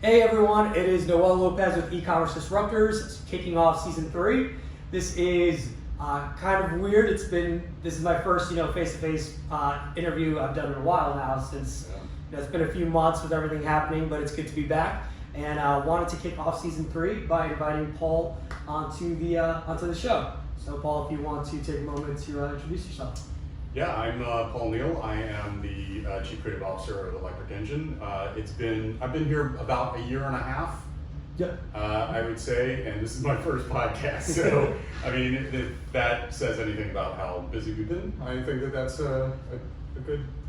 Hey everyone, it is Noel Lopez with Ecommerce Disruptors. It's kicking off season 3. This is kind of weird. This is my first face-to-face interview I've done in a while now, since it's been a few months with everything happening, but it's good to be back. And I wanted to kick off season 3 by inviting Paul onto the show. So Paul, if you want to take a moment to introduce yourself. Yeah, I'm Paul Neel. I am the Chief Creative Officer of Electric Enjin. I've been here about a year and a half, I would say, and this is my first podcast. So, I mean, if that says anything about how busy we've been, I think that's a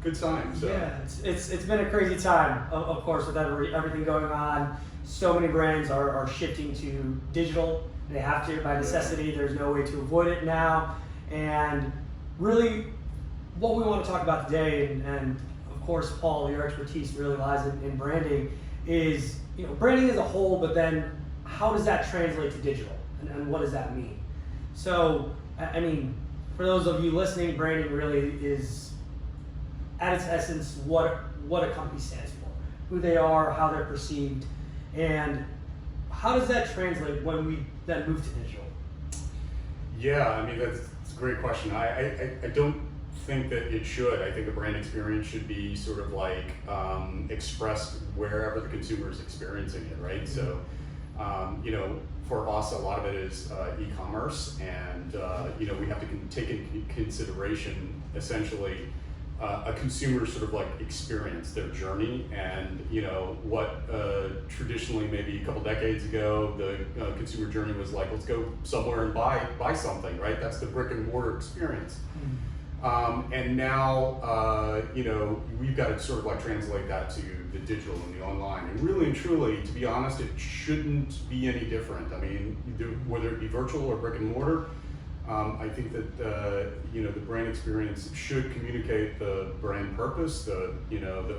good sign. So. Yeah, it's been a crazy time, of course, with everything going on. So many brands are shifting to digital. They have to by necessity. There's no way to avoid it now, and really, what we want to talk about today, and of course, Paul, your expertise really lies in branding, is branding as a whole, but then how does that translate to digital, and what does that mean? So, I mean, for those of you listening, branding really is, at its essence, what a company stands for, who they are, how they're perceived, and how does that translate when we then move to digital? Yeah, I mean, that's a great question. I don't think that it should. I think a brand experience should be sort of like expressed wherever the consumer is experiencing it, right? Mm-hmm. So, for us, a lot of it is e-commerce, and we have to take into consideration essentially a consumer's sort of like experience, their journey, and what traditionally maybe a couple decades ago the consumer journey was like, let's go somewhere and buy something, right? That's the brick and mortar experience. Mm-hmm. And now, we've got to sort of like translate that to the digital and the online. And really and truly, to be honest, it shouldn't be any different. I mean, whether it be virtual or brick and mortar, I think that the brand experience should communicate the brand purpose, the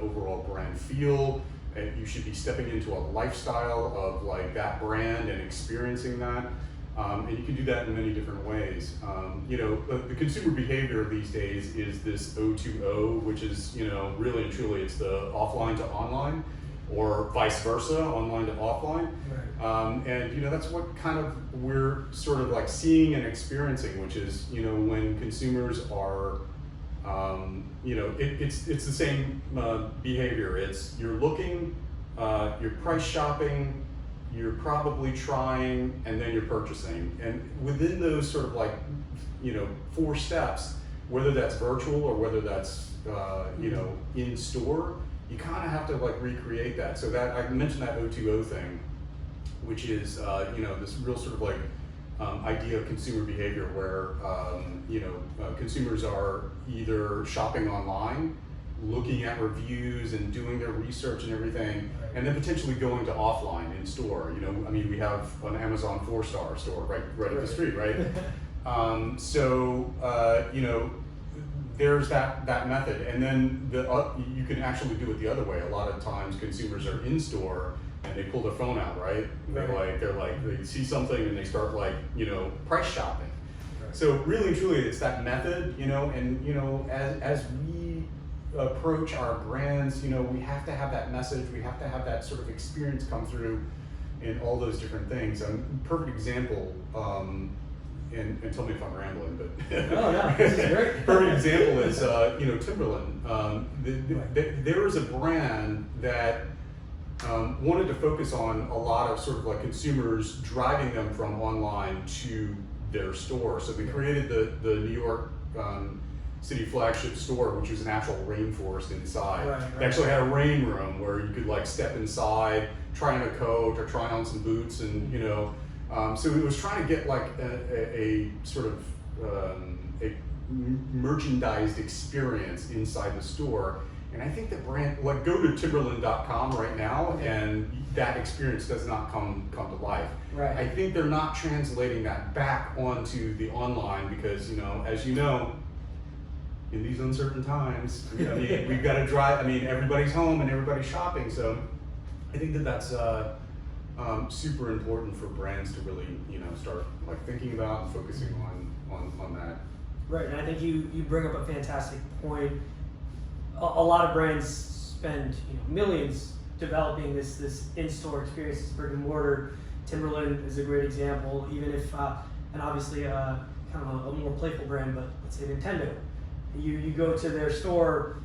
overall brand feel. And you should be stepping into a lifestyle of like that brand and experiencing that. And you can do that in many different ways. The consumer behavior these days is this O2O, which is, really and truly, it's the offline to online, or vice versa, online to offline. Right. And that's what kind of we're sort of like seeing and experiencing, which is, when consumers are, it's the same behavior. It's you're looking, you're price shopping, you're probably trying, and then you're purchasing. And within those sort of like, 4 steps, whether that's virtual or whether that's, in store, you kind of have to like recreate that. So that I mentioned that O2O thing, which is, this real sort of like idea of consumer behavior where, consumers are either shopping online, looking at reviews and doing their research and everything, and then potentially going to offline in store. We have an Amazon 4-star store right up the street, right? There's that method, and then you can actually do it the other way. A lot of times consumers are in store and they pull their phone out, right? They see something and they start like, price shopping. Right. So really and truly, it's that method, and as we approach our brands, we have to have that message, we have to have that sort of experience come through in all those different things. Perfect example, and tell me if I'm rambling, but oh, no, this is great. Perfect example is Timberland. There was a brand that wanted to focus on a lot of sort of like consumers driving them from online to their store. So we created the New York City flagship store, which was an actual rainforest inside. Right. They actually had a rain room where you could like step inside, try on a coat or try on some boots, and so it was trying to get like a sort of a merchandised experience inside the store. And I think the brand, like, go to timberland.com right now, and that experience does not come to life. Right. I think they're not translating that back onto the online because, as you know, in these uncertain times, we've got to drive. Everybody's home and everybody's shopping. So I think that's super important for brands to really, start like thinking about and focusing on that. Right, and I think you bring up a fantastic point. A lot of brands spend millions developing this in-store experience, this brick and mortar. Timberland is a great example, even if, and obviously kind of a more playful brand, but let's say Nintendo. You go to their store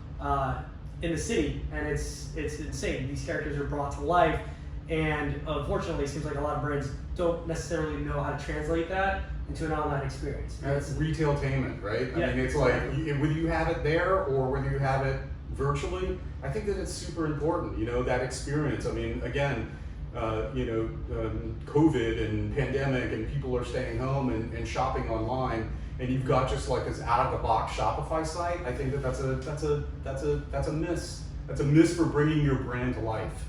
in the city, and it's insane. These characters are brought to life, and unfortunately, it seems like a lot of brands don't necessarily know how to translate that into an online experience. That's retailtainment, right? Yeah, I mean, it's like whether you have it there or whether you have it virtually, I think that it's super important, you know, that experience. I mean, again, COVID and pandemic and people are staying home and shopping online, and you've got just like this out of the box Shopify site. I think that's a miss. That's a miss for bringing your brand to life.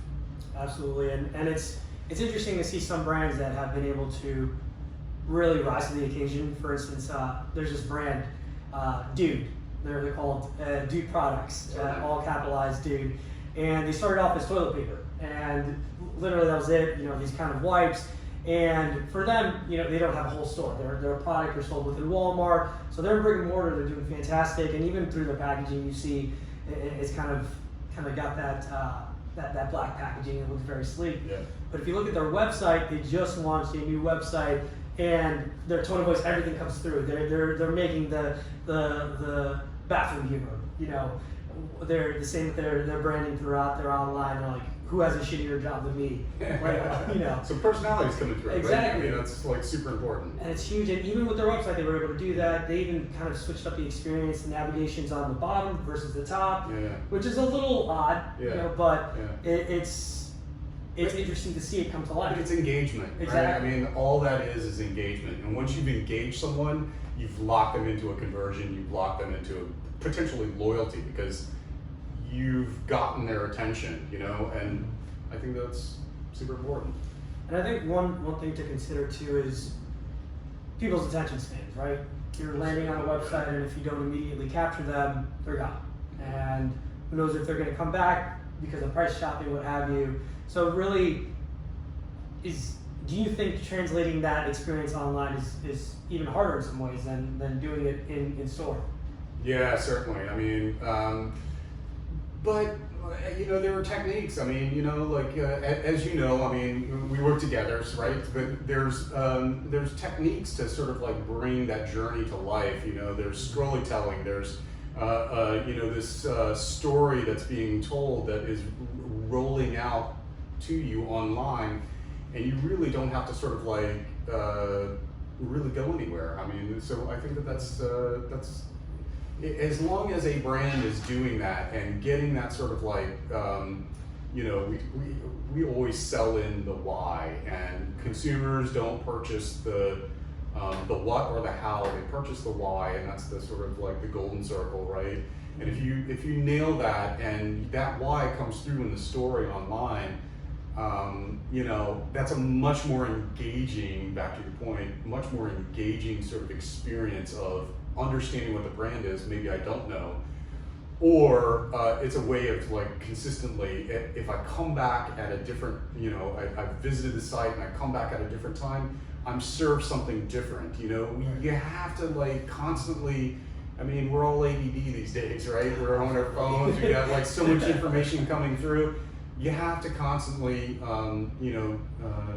Absolutely, and it's interesting to see some brands that have been able to really rise to the occasion. For instance, there's this brand, Dude. They're called Dude Products, all capitalized Dude, and they started off as toilet paper, and literally that was it. You know, these kind of wipes, and for them, you know, they don't have a whole store. Their product are sold within Walmart, so they're brick and mortar. They're doing fantastic, and even through the packaging, you see it's kind of got that black packaging. It looks very sleek. Yeah. But if you look at their website, they just launched a new website, and their tone of voice, everything comes through. They're making the bathroom humor. You know, they're the same with their branding throughout. They're online. They're like, who has a shittier job than me? Like, you know. So personality's coming through. Exactly. Right? I mean, that's like super important. And it's huge. And even with their website, they were able to do that. They even kind of switched up the experience. The navigation's on the bottom versus the top, which is a little odd, you know. But it's interesting to see it come to life. But it's engagement, exactly. Right? I mean, all that is engagement. And once you've engaged someone, you've locked them into a conversion. You've locked them into potentially loyalty because you've gotten their attention, you know. And I think that's super important. And I think one thing to consider too is people's attention spans, right? You're landing on a website, and if you don't immediately capture them, they're gone. And who knows if they're going to come back because of price shopping, what have you. So really, do you think translating that experience online is even harder in some ways than doing it in store? Yeah, certainly. I mean, but you know, there are techniques. I mean, you know, like as you know, I mean, we work together, right? But there's techniques to sort of like bring that journey to life. You know, there's storytelling. There's you know, this story that's being told that is rolling out to you online, and you really don't have to sort of like really go anywhere. I mean, so I think that's as long as a brand is doing that and getting that sort of like you know, we always sell in the why, and consumers don't purchase the what or the how, they purchase the why, and that's the sort of like the golden circle, right? And if you nail that and that why comes through in the story online, you know, that's a much more engaging, back to your point, much more engaging sort of experience of understanding what the brand is. Maybe I don't know, or it's a way of like consistently, if I come back at a different, you know, I visited the site and I come back at a different time, I'm served something different. You know, you have to like constantly. I mean, we're all ADD these days, right? We're on our phones. We got like so much information coming through. You have to constantly, you know,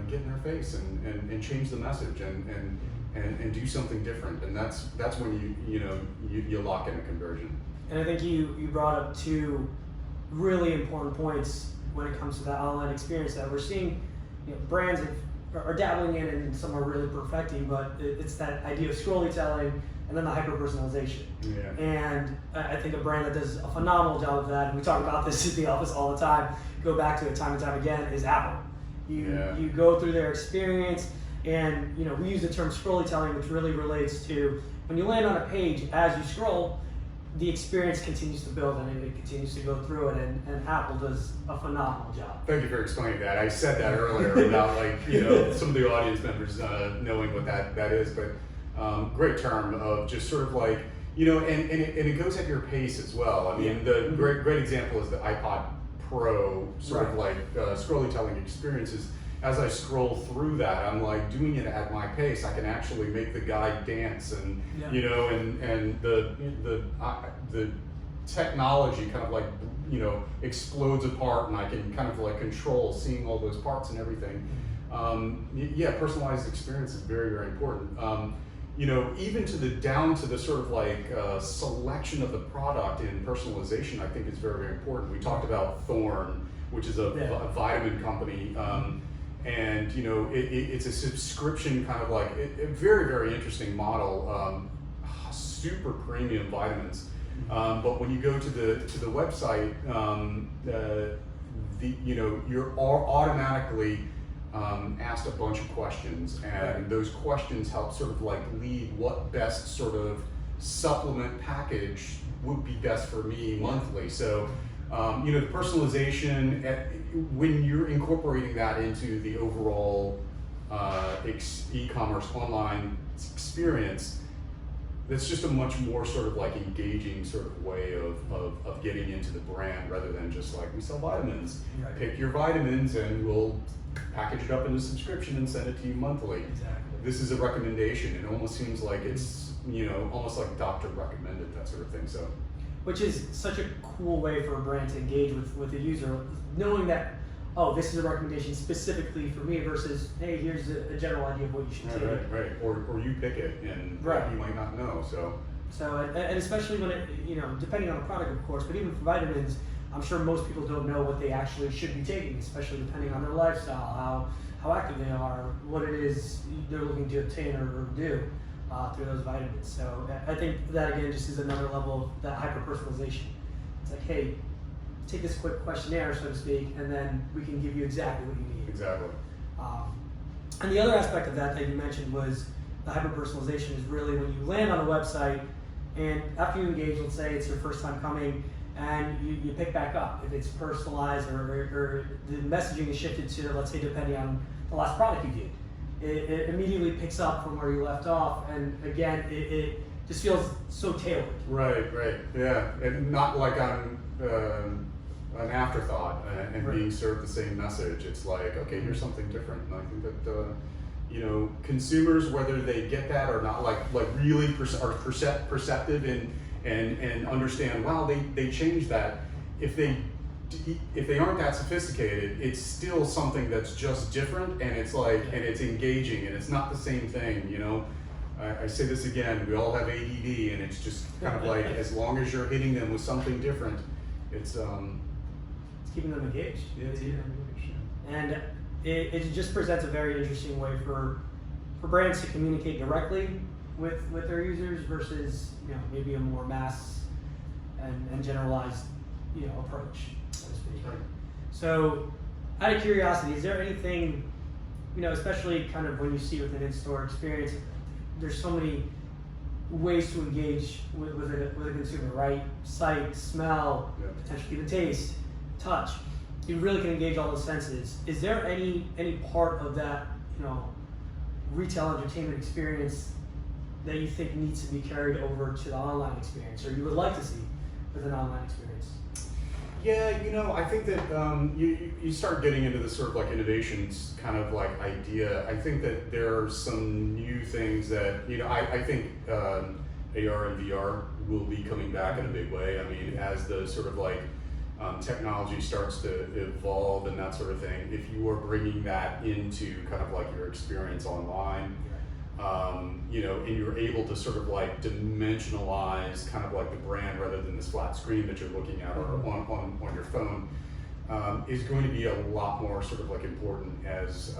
get in their face and change the message and do something different. And that's when you lock in a conversion. And I think you brought up two really important points when it comes to that online experience that we're seeing. You know, brands are dabbling in, and some are really perfecting, but it's that idea of storytelling and then the hyper-personalization. Yeah. And I think a brand that does a phenomenal job of that, and we talk about this at the office all the time, go back to it time and time again, is Apple. You go through their experience, and you know, we use the term storytelling, which really relates to when you land on a page, as you scroll, the experience continues to build and it continues to go through it, and Apple does a phenomenal job. Thank you for explaining that. I said that earlier about like, you know, some of the audience members knowing what that is, but great term of just sort of like, you know, and it goes at your pace as well. I mean, the great example is the iPod Pro sort of like storytelling experiences. As I scroll through that, I'm like doing it at my pace. I can actually make the guy dance, and you know, and the technology kind of like, you know, explodes apart, and I can kind of like control seeing all those parts and everything. Yeah, personalized experience is very, very important. You know, even to the down to the sort of like selection of the product in personalization, I think is very, very important. We talked about Thorne, which is a vitamin company, and you know, it's a subscription kind of like a very, very interesting model. Super premium vitamins, but when you go to the website, you know, you're automatically asked a bunch of questions, and those questions help sort of like lead what best sort of supplement package would be best for me monthly. So, you know, the personalization, when you're incorporating that into the overall e-commerce online experience, that's just a much more sort of like engaging sort of way of getting into the brand, rather than just like, we sell vitamins. Right. Pick your vitamins and we'll package it up in a subscription and send it to you monthly. Exactly. This is a recommendation. It almost seems like it's, you know, almost like doctor recommended, that sort of thing. So, which is such a cool way for a brand to engage with the user, knowing that, oh, this is a recommendation specifically for me, versus, hey, here's a general idea of what you should take. Right. Or you pick it, and you might not know. So, and especially when it, you know, depending on the product, of course, but even for vitamins, I'm sure most people don't know what they actually should be taking, especially depending on their lifestyle, how active they are, what it is they're looking to obtain or do through those vitamins. So I think that, again, just is another level of that hyper-personalization. It's like, hey, take this quick questionnaire, so to speak, and then we can give you exactly what you need. Exactly. And the other aspect of that you mentioned was the hyper-personalization is really when you land on a website, and after you engage, let's say it's your first time coming, and you pick back up. If it's personalized or the messaging is shifted to, let's say, depending on the last product you did, it immediately picks up from where you left off, and again, it just feels so tailored. Right, yeah, and not like I'm an afterthought and being served the same message. It's like, okay, here's something different, and I think that you know, consumers, whether they get that or not, like really are perceptive and understand, wow, they changed that. If they aren't that sophisticated, it's still something that's just different, and it's like, and it's engaging, and it's not the same thing, you know. I say this again, we all have ADD, and it's just kind of like, as long as you're hitting them with something different, it's keeping them engaged. Yeah, it's keeping them engaged. Yeah. And it just presents a very interesting way for brands to communicate directly with their users versus, you know, maybe a more mass and generalized, you know, approach, so to speak. Right. So, out of curiosity, is there anything, you know, especially kind of when you see with an in-store experience, there's so many ways to engage with a consumer, right? Sight, smell, potentially even taste, touch. You really can engage all those senses. Is there any part of that, you know, retail entertainment experience that you think needs to be carried over to the online experience, or you would like to see with an online experience? Yeah, you know, I think that you start getting into this sort of like innovations kind of like idea. I think that there are some new things that, you know, I think AR and VR will be coming back in a big way. I mean, as the sort of like technology starts to evolve and that sort of thing, if you are bringing that into kind of like your experience online, you know, and you're able to sort of like dimensionalize kind of like the brand rather than this flat screen that you're looking at or on your phone, is going to be a lot more sort of like important as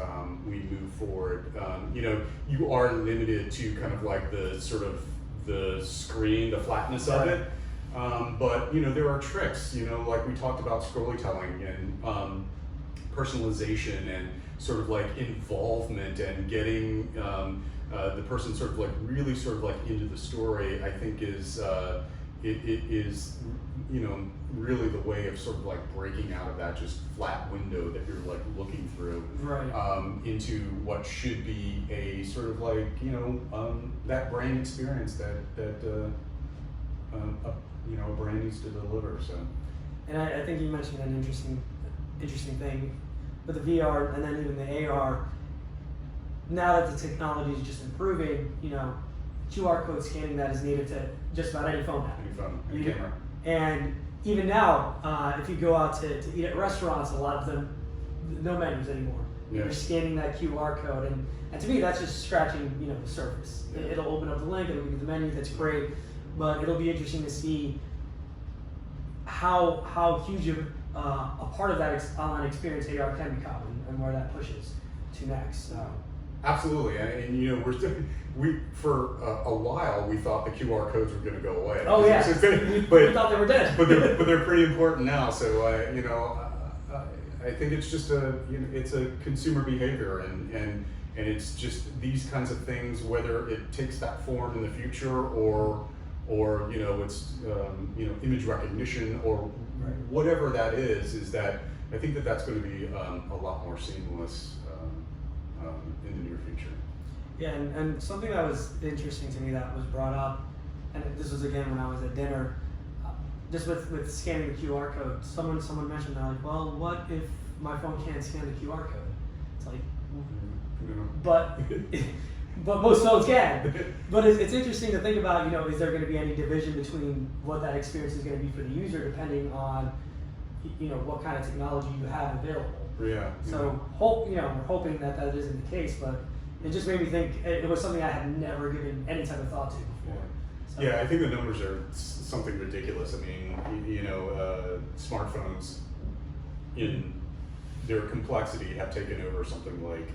we move forward. You know, you are limited to kind of like the sort of the screen, the flatness of it. But you know, there are tricks, you know, like we talked about storytelling and personalization and sort of like involvement and getting the person sort of like really sort of like into the story. I think is it is, you know, really the way of sort of like breaking out of that just flat window that you're like looking through, into what should be a sort of like, you know, that brand experience that you know, a brand needs to deliver. So, and I think you mentioned an interesting thing with the VR and then even the AR. Now that the technology is just improving, you know, QR code scanning that is needed to just about any phone app. Any phone, any camera. And even now, if you go out to eat at restaurants, a lot of them, no menus anymore. Yeah. You're scanning that QR code, and to me, that's just scratching, the surface. Yeah. It'll open up the link, it'll give you the menu, that's great, but it'll be interesting to see how huge of a part of that online experience AR can become, and where that pushes to next. So. Absolutely, and we for a while we thought the QR codes were going to go away. Oh yeah, we thought they were dead. but they're pretty important now. So I think it's just it's a consumer behavior, and it's just these kinds of things, whether it takes that form in the future or it's image recognition or whatever that is that I think that's going to be a lot more seamless in the near future. Yeah, and something that was interesting to me that was brought up, and this was again when I was at dinner, just with scanning the QR code, someone mentioned, they're like, well, what if my phone can't scan the QR code? It's like, but most phones can. But it's interesting to think about, is there going to be any division between what that experience is going to be for the user depending on, what kind of technology you have available. Yeah. So we're hoping that isn't the case, but it just made me think it was something I had never given any type of thought to before. So. Yeah, I think the numbers are something ridiculous. I mean, smartphones in their complexity have taken over something like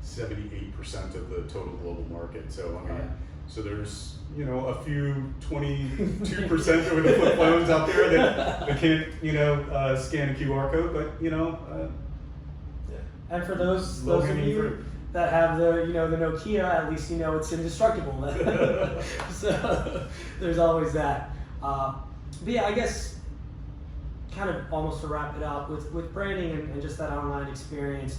78% of the total global market. So I mean, so there's a few 22% of the flip phones out there that can't scan a QR code, but and for those of you that have the the Nokia, at least it's indestructible. So there's always that. But yeah, I guess kind of almost to wrap it up with branding and just that online experience.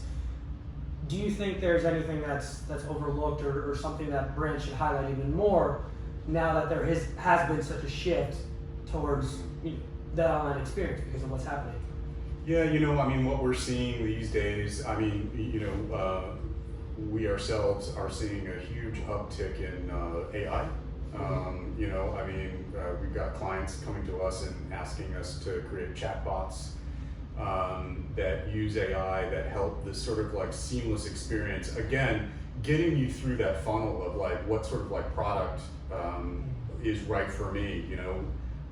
Do you think there's anything that's overlooked or something that brands should highlight even more now that there has been such a shift towards that online experience because of what's happening? Yeah, what we're seeing these days, we ourselves are seeing a huge uptick in AI. We've got clients coming to us and asking us to create chatbots that use AI that help this sort of like seamless experience. Again, getting you through that funnel of like what sort of like product is right for me.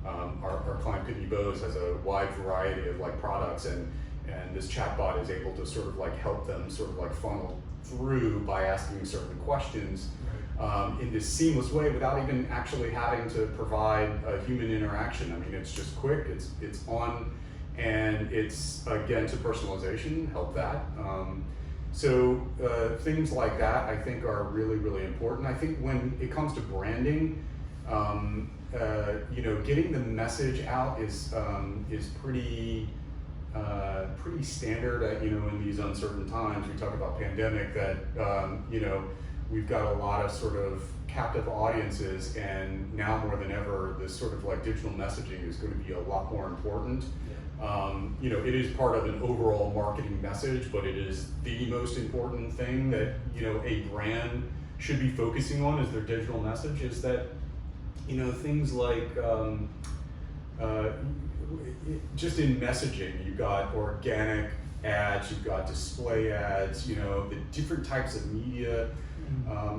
Our client Pitney Bowes has a wide variety of like products, and this chatbot is able to sort of like help them sort of like funnel through by asking certain questions in this seamless way without even actually having to provide a human interaction. I mean, it's just quick, it's on, and it's again to personalization, help that. So things like that I think are really, really important. I think when it comes to branding, getting the message out is pretty standard. In these uncertain times, we talk about pandemic that we've got a lot of sort of captive audiences, and now more than ever, this sort of like digital messaging is going to be a lot more important. It is part of an overall marketing message, but it is the most important thing that a brand should be focusing on is their digital message. Is that things like just in messaging, you've got organic ads, you've got display ads, the different types of media.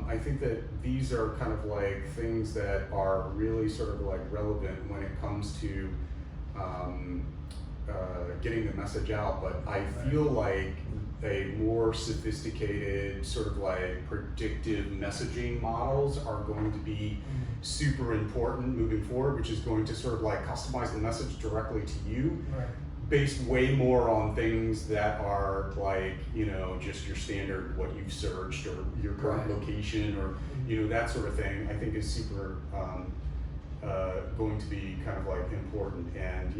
I think that these are kind of like things that are really sort of like relevant when it comes to getting the message out, but I feel like a more sophisticated sort of like predictive messaging models are going to be super important moving forward, which is going to sort of like customize the message directly to you, based way more on things that are like, just your standard, what you've searched or your current location or, that sort of thing, I think is super going to be kind of like important. And,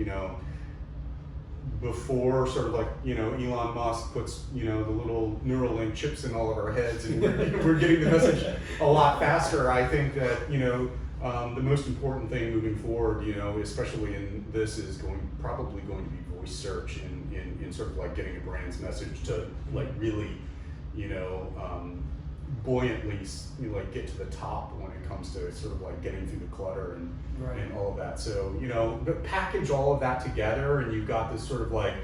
before sort of like, Elon Musk puts, the little Neuralink chips in all of our heads and we're getting the message a lot faster. I think that, the most important thing moving forward, especially in this is probably going to be voice search in sort of like getting a brand's message to like really, buoyantly like get to the top when it comes to sort of like getting through the clutter and Right. and all of that. So but package all of that together, and you've got this sort of like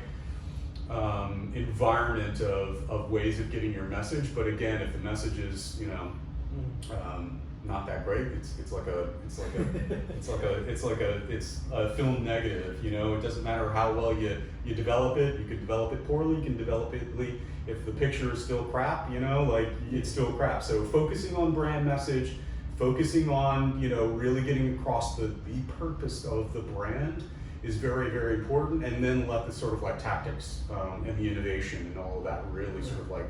environment of ways of getting your message. But again, if the message is not that great, it's a film negative. It doesn't matter how well you develop it. You can develop it poorly. You can develop it. If the picture is still crap, it's still crap. So focusing on brand message, focusing on really getting across the purpose of the brand is very, very important. And then let the sort of like tactics and the innovation and all of that really sort of like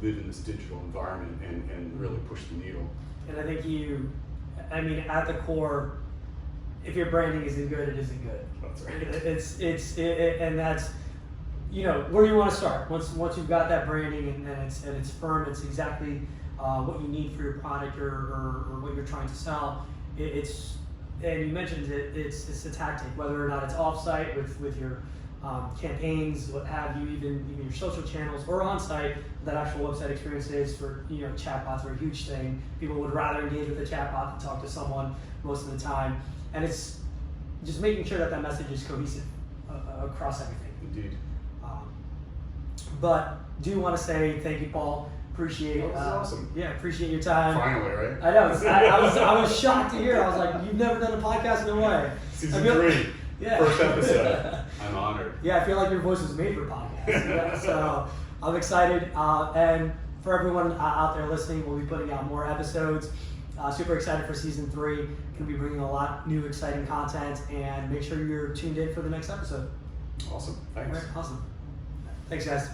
live in this digital environment and really push the needle. And I think at the core, if your branding isn't good, it isn't good. That's right. And that's where you want to start. Once you've got that branding and it's firm, it's exactly what you need for your product or what you're trying to sell. And you mentioned it's a tactic, whether or not it's offsite with your campaigns, what have you, even your social channels, or on-site. That actual website experience is for chatbots are a huge thing. People would rather engage with a chatbot than talk to someone most of the time, and it's just making sure that message is cohesive across everything. Indeed. But do want to say thank you, Paul. Appreciate That was awesome. Yeah, appreciate your time. Finally, right? I know. I was shocked to hear. I was like, you've never done a podcast? No way. Season 3. Yeah. First episode. I'm honored. Yeah, I feel like your voice was made for podcasts. So I'm excited. And for everyone out there listening, we'll be putting out more episodes. Super excited for season 3. Going to be bringing a lot new, exciting content. And make sure you're tuned in for the next episode. Awesome. Thanks. All right, awesome. Thanks, guys.